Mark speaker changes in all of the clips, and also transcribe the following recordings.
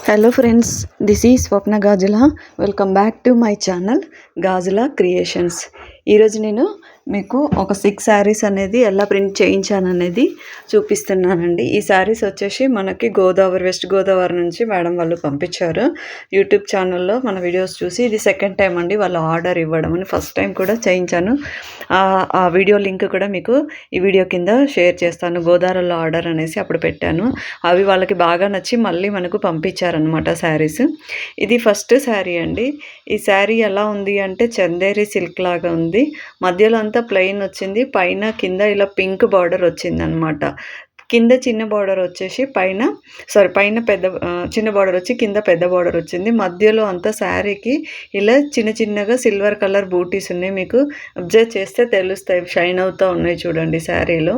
Speaker 1: Hello friends, this ఈ Swapna Gajula. Welcome back to my channel Gajula creations. ఈరోజు నేను మీకు ఒక 6 శారీస్ అనేది ఎలా ప్రింట్ చేయించాను అనేది చూపిస్తున్నానండి. ఈ శారీస్ వచ్చేసి మనకి వెస్ట్ గోదావరి నుంచి మేడం వాళ్ళు పంపించారు. యూట్యూబ్ ఛానల్లో మన వీడియోస్ చూసి ఇది సెకండ్ టైం అండి వాళ్ళు ఆర్డర్ ఇవ్వడం అని. ఫస్ట్ టైం కూడా చేయించాను. ఆ వీడియో లింక్ కూడా మీకు ఈ వీడియో కింద షేర్ చేస్తాను. గోదావరిలో ఆర్డర్ అనేసి అప్పుడు పెట్టాను. అవి వాళ్ళకి బాగా నచ్చి మళ్ళీ మనకు పంపించారనమాట శారీస్. ఇది ఫస్ట్ శారీ అండి. ఈ శారీ ఎలా ఉంది అంటే చందేరి సిల్క్ లాగా ఉంది. మధ్యలో అంతా ప్లెయిన్ వచ్చింది, పైన కింద ఇలా పింక్ బార్డర్ వచ్చింది అనమాట. కింద చిన్న బార్డర్ వచ్చేసి పైన చిన్న బార్డర్ వచ్చి కింద పెద్ద బార్డర్ వచ్చింది. మధ్యలో అంతా శారీకి ఇలా చిన్న చిన్నగా సిల్వర్ కలర్ బూటీస్ ఉన్నాయి. మీకు అబ్జర్వ్ చేస్తే తెలుస్తాయి, షైన్ అవుతూ ఉన్నాయి చూడండి శారీలో.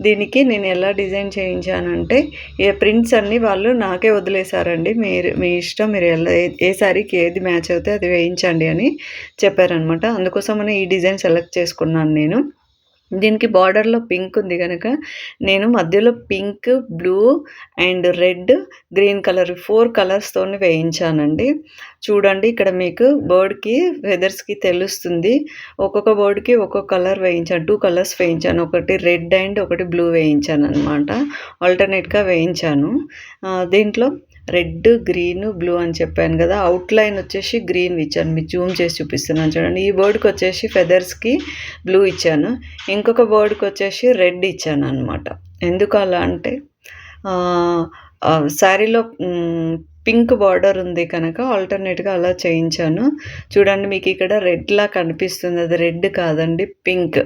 Speaker 1: దీనికి నేను ఎలా డిజైన్ చేయించానంటే ఏ ప్రింట్స్ అన్నీ వాళ్ళు నాకే వదిలేశారండి. మీ ఇష్టం, మీరు ఏ శారీకి ఏది మ్యాచ్ అవుతే అది వేయించండి అని చెప్పారనమాట. అందుకోసమని ఈ డిజైన్ సెలెక్ట్ చేసుకున్నాను నేను. దీనికి బార్డర్లో పింక్ ఉంది కనుక నేను మధ్యలో pink, blue and red, green colour 4 కలర్స్తో వేయించానండి. చూడండి, ఇక్కడ మీకు బర్డ్కి ఫెదర్స్కి తెలుస్తుంది. ఒక్కొక్క బర్డ్కి ఒక్కొక్క కలర్ వేయించాను. 2 కలర్స్ వేయించాను. ఒకటి రెడ్ అండ్ ఒకటి బ్లూ వేయించాను అనమాట. ఆల్టర్నేట్గా వేయించాను. దీంట్లో రెడ్, గ్రీన్, బ్లూ అని చెప్పాను కదా. అవుట్లైన్ వచ్చేసి గ్రీన్ ఇచ్చాను. మీకు జూమ్ చేసి చూపిస్తున్నాను చూడండి. ఈ బర్డ్కి వచ్చేసి ఫెదర్స్కి బ్లూ ఇచ్చాను. ఇంకొక బర్డ్కి వచ్చేసి రెడ్ ఇచ్చాను అనమాట. ఎందుకు అలా అంటే శారీలో పింక్ బార్డర్ ఉంది కనుక ఆల్టర్నేట్గా అలా చేయించాను. చూడండి, మీకు ఇక్కడ రెడ్లా కనిపిస్తుంది, అది రెడ్ కాదండి, పింక్.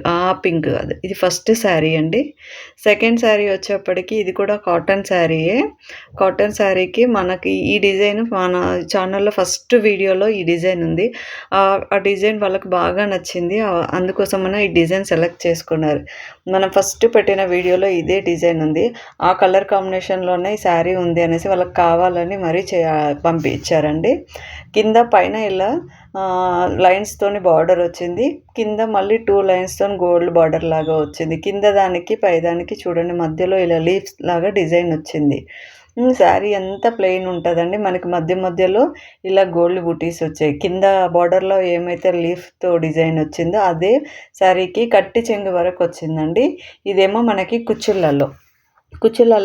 Speaker 1: పింక్ కాదు, ఇది ఫస్ట్ శారీ అండి. సెకండ్ శారీ వచ్చేప్పటికి ఇది కూడా కాటన్ శారీయే. కాటన్ శారీకి మనకి ఈ డిజైన్ మన ఛానల్లో ఫస్ట్ వీడియోలో ఈ డిజైన్ ఉంది. ఆ డిజైన్ వాళ్ళకి బాగా నచ్చింది, అందుకోసమనే ఈ డిజైన్ సెలెక్ట్ చేసుకున్నారు. మనం ఫస్ట్ పెట్టిన వీడియోలో ఇదే డిజైన్ ఉంది. ఆ కలర్ కాంబినేషన్లోనే ఈ శారీ ఉంది అనేసి వాళ్ళకి కావాలని మరీ పంపించారండి. కింద పైన ఇలా లైన్స్తోని బార్డర్ వచ్చింది. కింద మళ్ళీ 2 లైన్స్తో గోల్డ్ బార్డర్ లాగా వచ్చింది. కింద దానికి పైదానికి చూడండి మధ్యలో ఇలా లీవ్స్ లాగా డిజైన్ వచ్చింది. శారీ అంతా ప్లెయిన్ ఉంటుందండి. మనకి మధ్యలో ఇలా గోల్డ్ బూటీస్ వచ్చాయి. కింద బార్డర్లో ఏమైతే లీఫ్తో డిజైన్ వచ్చిందో అదే శారీకి కట్టి చెంగు వరకు వచ్చిందండి. ఇదేమో మనకి కుచ్చులలో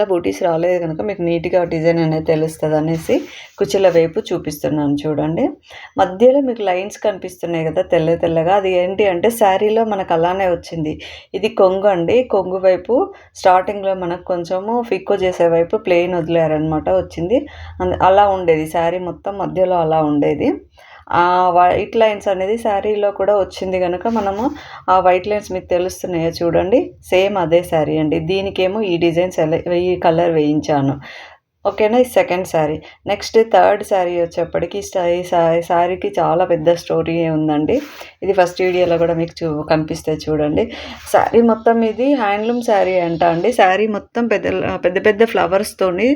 Speaker 1: బూటీస్ రాలేదు కనుక మీకు నీట్గా డిజైన్ అనేది తెలుస్తుంది అనేసి కుచ్చుల వైపు చూపిస్తున్నాను చూడండి. మధ్యలో మీకు లైన్స్ కనిపిస్తున్నాయి కదా తెల్లగా, అది ఏంటి అంటే శారీలో మనకు అలానే వచ్చింది. ఇది కొంగు అండి. కొంగు వైపు స్టార్టింగ్లో మనకు కొంచెము ఫిక్కో చేసే వైపు ప్లెయిన్ వదిలేరనమాట వచ్చింది. అలా ఉండేది శారీ మొత్తం, మధ్యలో అలా ఉండేది. వైట్ లైన్స్ అనేది శారీలో కూడా వచ్చింది కనుక మనము ఆ వైట్ లైన్స్ మీకు తెలుస్తున్నాయో చూడండి, సేమ్ అదే శారీ అండి. దీనికేమో ఈ డిజైన్ ఈ కలర్ వేయించాను. ఓకేనా, ఇది second sari. Next third sari వచ్చేప్పటికి ఈ శారీకి చాలా పెద్ద స్టోరీ ఉందండి. ఇది ఫస్ట్ వీడియోలో కూడా మీకు కనిపిస్తాయి చూడండి. శారీ మొత్తం ఇది హ్యాండ్లూమ్ శారీ అండి. శారీ మొత్తం పెద్ద ఫ్లవర్స్తోని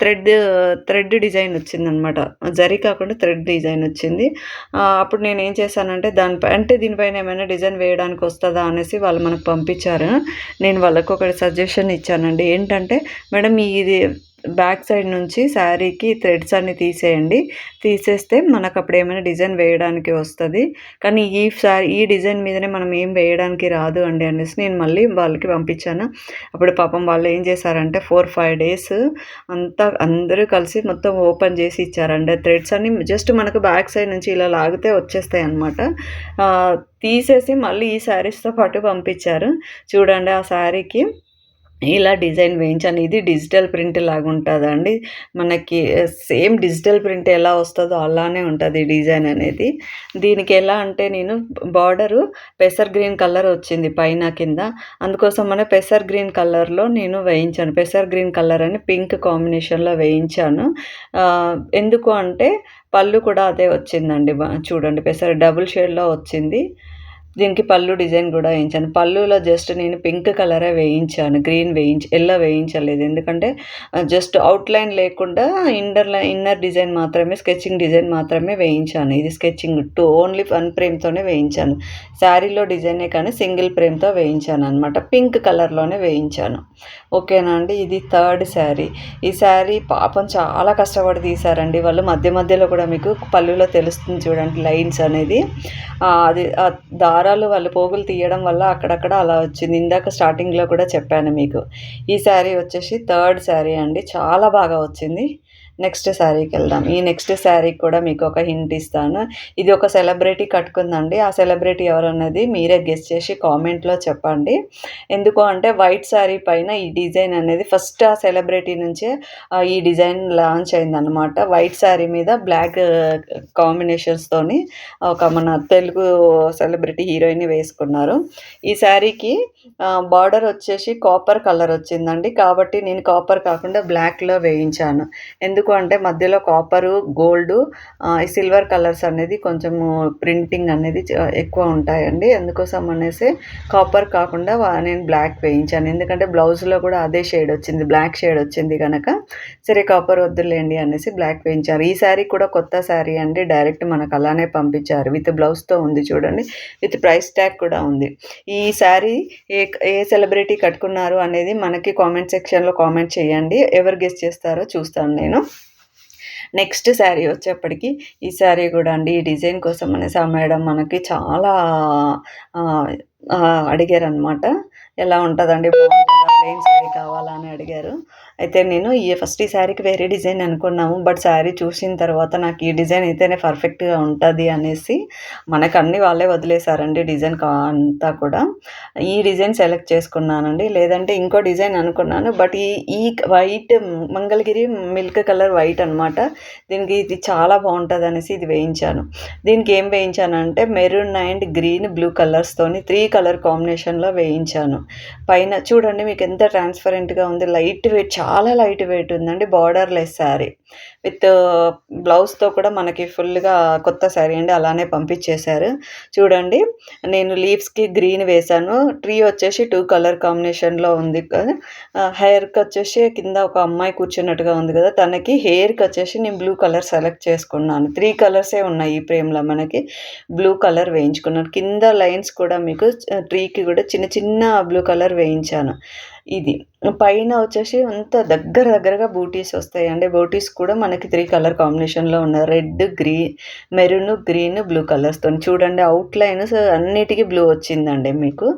Speaker 1: థ్రెడ్ డిజైన్ వచ్చిందనమాట. జరీ కాకుండా థ్రెడ్ డిజైన్ వచ్చింది. అప్పుడు నేను ఏం చేశానంటే దీనిపైన ఏమైనా డిజైన్ వేయడానికి వస్తుందా అనేసి వాళ్ళు మనకు పంపించారు. నేను వాళ్ళకు ఒక సజెషన్ ఇచ్చానండి. ఏంటంటే, మేడం ఇది బ్యాక్ సైడ్ నుంచి శారీకి థ్రెడ్స్ అన్ని తీసేస్తే మనకు అప్పుడు ఏమైనా డిజైన్ వేయడానికి వస్తుంది. కానీ ఈ డిజైన్ మీదనే మనం ఏం వేయడానికి రాదు అండి అనేసి నేను మళ్ళీ వాళ్ళకి పంపించాను. అప్పుడు పాపం వాళ్ళు ఏం చేశారంటే 4-5 డేస్ అందరూ కలిసి మొత్తం ఓపెన్ చేసి ఇచ్చారండి. థ్రెడ్స్ అన్ని జస్ట్ మనకు బ్యాక్ సైడ్ నుంచి ఇలా లాగితే వచ్చేస్తాయి అన్నమాట. తీసేసి మళ్ళీ ఈ శారీస్తో పాటు పంపించారు. చూడండి, ఆ శారీకి ఇలా డిజైన్ వేయించాను. ఇది డిజిటల్ ప్రింట్ లాగా ఉంటుందండి. మనకి సేమ్ డిజిటల్ ప్రింట్ ఎలా వస్తుందో అలానే ఉంటుంది డిజైన్ అనేది. దీనికి ఎలా అంటే నేను బార్డరు పెసర్ గ్రీన్ కలర్ వచ్చింది పైన కింద, అందుకోసం పెసర్ గ్రీన్ కలర్లో నేను వేయించాను. పెసర్ గ్రీన్ కలర్ అని పింక్ కాంబినేషన్లో వేయించాను. ఎందుకు అంటే పళ్ళు కూడా అదే వచ్చిందండి. చూడండి, పెసర్ డబుల్ షేడ్లో వచ్చింది. దీనికి పళ్ళు డిజైన్ కూడా వేయించాను. పళ్ళులో జస్ట్ నేను పింక్ కలరే వేయించాను, గ్రీన్ ఎల్లో వేయించలేదు. ఎందుకంటే జస్ట్ అవుట్లైన్ లేకుండా ఇన్నర్ డిజైన్ మాత్రమే, స్కెచింగ్ డిజైన్ మాత్రమే వేయించాను. ఇది స్కెచింగ్ ఓన్లీ 1 ఫ్రేమ్తోనే వేయించాను. శారీలో డిజైనే కానీ సింగిల్ ఫ్రేమ్తో వేయించాను అనమాట. పింక్ కలర్లోనే వేయించాను. ఓకేనా అండి. ఇది థర్డ్ శారీ. ఈ శారీ పాపం చాలా కష్టపడి తీశారండి వాళ్ళు. మధ్య మధ్యలో కూడా మీకు పళ్ళులో తెలుస్తుంది చూడండి లైన్స్ అనేది. అది దారాలు వాళ్ళు పోగులు తీయడం వల్ల అక్కడక్కడ అలా వచ్చింది. ఇందాక స్టార్టింగ్లో కూడా చెప్పాను మీకు. ఈ శారీ వచ్చేసి థర్డ్ శారీ అండి. చాలా బాగా వచ్చింది. నెక్స్ట్ శారీకి వెళ్దాం. ఈ నెక్స్ట్ శారీకి కూడా మీకు ఒక హింట్ ఇస్తాను. ఇది ఒక సెలబ్రిటీ కట్టుకుందండి. ఆ సెలబ్రిటీ ఎవరన్నది మీరే గెస్ చేసి కామెంట్లో చెప్పండి. ఎందుకు అంటే వైట్ శారీ పైన ఈ డిజైన్ అనేది ఫస్ట్ ఆ సెలబ్రిటీ నుంచే ఈ డిజైన్ లాంచ్ అయిందనమాట. వైట్ శారీ మీద బ్లాక్ కాంబినేషన్స్తోని ఒక మన తెలుగు సెలబ్రిటీ హీరోయిన్ వేసుకున్నారు. ఈ శారీకి బార్డర్ వచ్చేసి కాపర్ కలర్ వచ్చిందండి. కాబట్టి నేను కాపర్ కాకుండా బ్లాక్లో వేయించాను. ఎందుకు అంటే మధ్యలో కాపరు, గోల్డు, సిల్వర్ కలర్స్ అనేది కొంచెము ప్రింటింగ్ అనేది ఎక్కువ ఉంటాయండి. అందుకోసం అనేసి కాపర్ కాకుండా నేను బ్లాక్ వేయించాను. ఎందుకంటే బ్లౌజ్లో కూడా అదే షేడ్ వచ్చింది, బ్లాక్ షేడ్ వచ్చింది కనుక సరే కాపర్ వద్దులేండి అనేసి బ్లాక్ వేయించారు. ఈ శారీ కూడా కొత్త శారీ అండి. డైరెక్ట్ మనకు అలానే పంపించారు. విత్ బ్లౌజ్తో ఉంది చూడండి, విత్ ప్రైస్ ట్యాగ్ కూడా ఉంది. ఈ శారీ ఏ సెలబ్రిటీ కట్టుకున్నారు అనేది మనకి కామెంట్ సెక్షన్లో కామెంట్ చేయండి. ఎవరు గెస్ చేస్తారో చూస్తాను నేను. నెక్స్ట్ శారీ వచ్చేప్పటికి ఈ శారీ కూడా అండి. ఈ డిజైన్ కోసం అనేసి ఆ మేడం మనకి చాలా అడిగారనమాట. ఎలా ఉంటుందండి, బాగుంటుందా, ప్లెయిన్ శారీ కావాలా అని అడిగారు. అయితే నేను ఫస్ట్ ఈ శారీకి వేరే డిజైన్ అనుకున్నాము. బట్ శారీ చూసిన తర్వాత నాకు ఈ డిజైన్ అయితేనే పర్ఫెక్ట్గా ఉంటుంది అనేసి మనకు అన్నీ వాళ్ళే వదిలేశారండి డిజైన్ అంతా కూడా. ఈ డిజైన్ సెలెక్ట్ చేసుకున్నానండి. లేదంటే ఇంకో డిజైన్ అనుకున్నాను. బట్ ఈ white Mangalagiri milk colour white అనమాట. దీనికి ఇది చాలా బాగుంటుంది అనేసి ఇది వేయించాను. దీనికి ఏం వేయించానంటే మెరూన్ అండ్ గ్రీన్, బ్లూ కలర్స్తోని 3 కలర్ కాంబినేషన్లో వేయించాను. పైన చూడండి మీకు ఎంత ట్రాన్స్పరెంట్గా ఉంది. లైట్ వెయిట్, చాలా లైట్ వెయిట్ ఉందండి. బార్డర్లెస్ శారీ విత్ బ్లౌజ్తో కూడా మనకి ఫుల్గా కొత్త శారీ అండి. అలానే పంపించేశారు. చూడండి నేను లీవ్స్కి గ్రీన్ వేశాను. ట్రీ వచ్చేసి 2 కలర్ కాంబినేషన్లో ఉంది. హెయిర్కి వచ్చేసి కింద ఒక అమ్మాయి కూర్చున్నట్టుగా ఉంది కదా, తనకి హెయిర్కి వచ్చేసి నేను బ్లూ కలర్ సెలెక్ట్ చేసుకున్నాను. 3 కలర్సే ఉన్నాయి ఈ ఫ్రేమ్లో మనకి. బ్లూ కలర్ వేయించుకున్నాను. కింద లైన్స్ కూడా మీకు ట్రీకి కూడా చిన్న చిన్న బ్లూ కలర్ వేయించాను. ఇది పైన వచ్చేసి అంత దగ్గరగా బూటీస్ వస్తాయండి. బూటీస్ కూడా మనకి 3 కలర్ కాంబినేషన్లో ఉన్నాయి. రెడ్, మెరూన్, గ్రీన్, బ్లూ కలర్స్తో చూడండి. అవుట్లైన్స్ అన్నిటికీ బ్లూ వచ్చిందండి మీకు.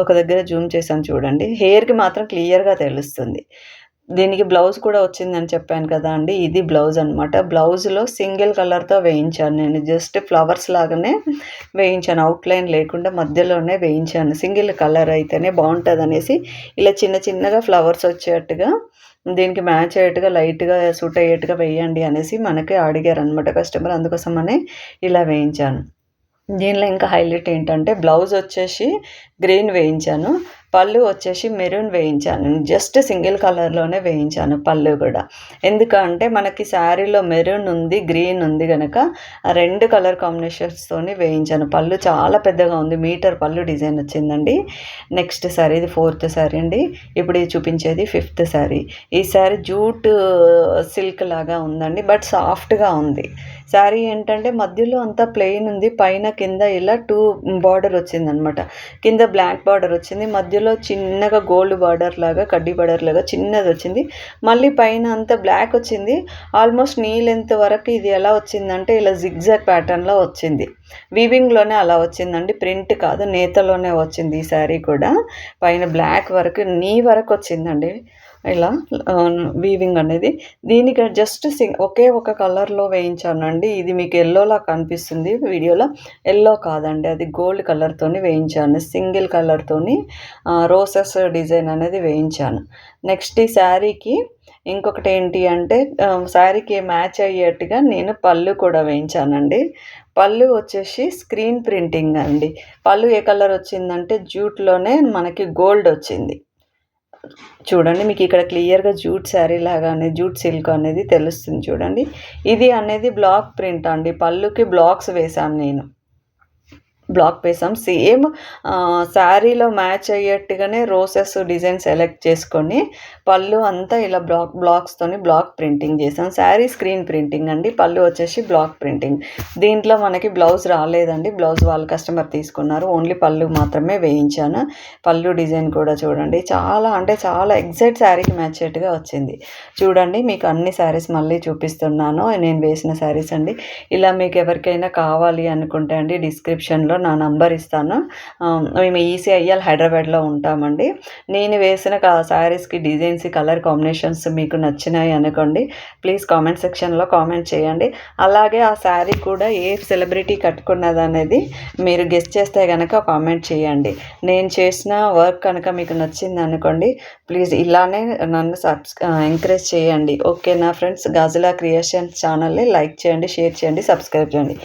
Speaker 1: ఒక దగ్గర జూమ్ చేశాను చూడండి. హెయిర్కి మాత్రం క్లియర్గా తెలుస్తుంది. దీనికి బ్లౌజ్ కూడా వచ్చిందని చెప్పాను కదా అండి. ఇది బ్లౌజ్ అనమాట. బ్లౌజ్లో సింగిల్ కలర్తో వేయించాను నేను. జస్ట్ ఫ్లవర్స్ లాగానే వేయించాను, అవుట్లైన్ లేకుండా మధ్యలోనే వేయించాను. సింగిల్ కలర్ అయితేనే బాగుంటుంది అనేసి ఇలా చిన్న చిన్నగా ఫ్లవర్స్ వచ్చేట్టుగా, దీనికి మ్యాచ్ అయ్యేట్టుగా, లైట్గా సూట్ అయ్యేట్టుగా వేయండి అనేసి మనకి అడిగారు అనమాట కస్టమర్. అందుకోసమనే ఇలా వేయించాను. దీనిలో ఇంకా హైలైట్ ఏంటంటే బ్లౌజ్ వచ్చేసి గ్రీన్ వేయించాను, పళ్ళు వచ్చేసి మెరూన్ వేయించాను. జస్ట్ సింగిల్ కలర్లోనే వేయించాను పళ్ళు కూడా. ఎందుకంటే మనకి శారీలో మెరూన్ ఉంది, గ్రీన్ ఉంది కనుక ఆ 2 కలర్ కాంబినేషన్స్తోని వేయించాను. పళ్ళు చాలా పెద్దగా ఉంది, మీటర్ పళ్ళు డిజైన్ వచ్చిందండి. నెక్స్ట్ శారీ, ఇది 4th శారీ అండి. ఇప్పుడు ఇది చూపించేది 5th శారీ. ఈ శారీ జూట్ సిల్క్ లాగా ఉందండి, బట్ సాఫ్ట్గా ఉంది. శారీ ఏంటంటే మధ్యలో అంతా ప్లెయిన్ ఉంది, పైన కింద ఇలా 2 బార్డర్ వచ్చిందనమాట. కింద బ్లాక్ బార్డర్ వచ్చింది, మధ్యలో చిన్నగా గోల్డ్ బార్డర్ లాగా, కడ్డీ బార్డర్ లాగా చిన్నది వచ్చింది. మళ్ళీ పైన అంతా బ్లాక్ వచ్చింది. ఆల్మోస్ట్ నీ లెంత్ వరకు ఇది ఎలా వచ్చిందంటే ఇలా జిగ్జాగ్ ప్యాటర్న్లో వచ్చింది. వీవింగ్లోనే అలా వచ్చిందండి, ప్రింట్ కాదు, నేతలోనే వచ్చింది ఈ శారీ కూడా. పైన బ్లాక్ వరకు నీ వరకు వచ్చిందండి ఇలా వీవింగ్ అనేది. దీనికి జస్ట్ ఒకే ఒక కలర్లో వేయించానండి. ఇది మీకు ఎల్లోలా కనిపిస్తుంది వీడియోలో, ఎల్లో కాదండి, అది గోల్డ్ కలర్తోని వేయించాను. సింగిల్ కలర్తోని రోసెస్ డిజైన్ అనేది వేయించాను. నెక్స్ట్ ఈ శారీకి ఇంకొకటి ఏంటి అంటే శారీకి మ్యాచ్ అయ్యేట్టుగా నేను పళ్ళు కూడా వేయించానండి. పళ్ళు వచ్చేసి స్క్రీన్ ప్రింటింగ్ అండి. పళ్ళు ఏ కలర్ వచ్చిందంటే జూట్లోనే మనకి గోల్డ్ వచ్చింది. చూడండి మీకు ఇక్కడ క్లియర్గా జూట్ శారీ లాగానే, జూట్ సిల్క్ అనేది తెలుస్తుంది చూడండి. ఇది అనేది బ్లాక్ ప్రింట్ అండి. పళ్ళుకి బ్లాక్స్ వేశాను నేను. బ్లాక్ వేసాం. సేమ్ శారీలో మ్యాచ్ అయ్యేట్టుగానే రోసెస్ డిజైన్ సెలెక్ట్ చేసుకొని పళ్ళు అంతా ఇలా బ్లాక్స్తోని బ్లాక్ ప్రింటింగ్ చేసాం. శారీ స్క్రీన్ ప్రింటింగ్ అండి, పళ్ళు వచ్చేసి బ్లాక్ ప్రింటింగ్. దీంట్లో మనకి బ్లౌజ్ రాలేదండి, బ్లౌజ్ వాళ్ళు కస్టమర్ తీసుకున్నారు. ఓన్లీ పళ్ళు మాత్రమే వేయించాను. పళ్ళు డిజైన్ కూడా చూడండి, చాలా అంటే చాలా ఎగ్జాక్ట్ శారీకి మ్యాచ్ అయ్యేట్టుగా వచ్చింది. చూడండి, మీకు అన్ని శారీస్ మళ్ళీ చూపిస్తున్నాను, నేను వేసిన శారీస్ అండి. ఇలా మీకు ఎవరికైనా కావాలి అనుకుంటే అండి డిస్క్రిప్షన్లో నా నంబర్ ఇస్తాను. మేము ఈసీఐఎల్ హైదరాబాద్లో ఉంటామండి. నేను వేసిన శారీస్కి డిజైన్స్, కలర్ కాంబినేషన్స్ మీకు నచ్చినాయి అనుకోండి, ప్లీజ్ కామెంట్ సెక్షన్లో కామెంట్ చేయండి. అలాగే ఆ శారీ కూడా ఏ సెలబ్రిటీ కట్టుకున్నది అనేది మీరు గెస్ చేస్తే కనుక కామెంట్ చేయండి. నేను చేసిన వర్క్ కనుక మీకు నచ్చింది అనుకోండి, ప్లీజ్ ఇలానే నన్ను ఎంకరేజ్ చేయండి. ఓకేనా ఫ్రెండ్స్? గాజులా క్రియేషన్స్ ఛానల్ని లైక్ చేయండి, షేర్ చేయండి, సబ్స్క్రైబ్ చేయండి.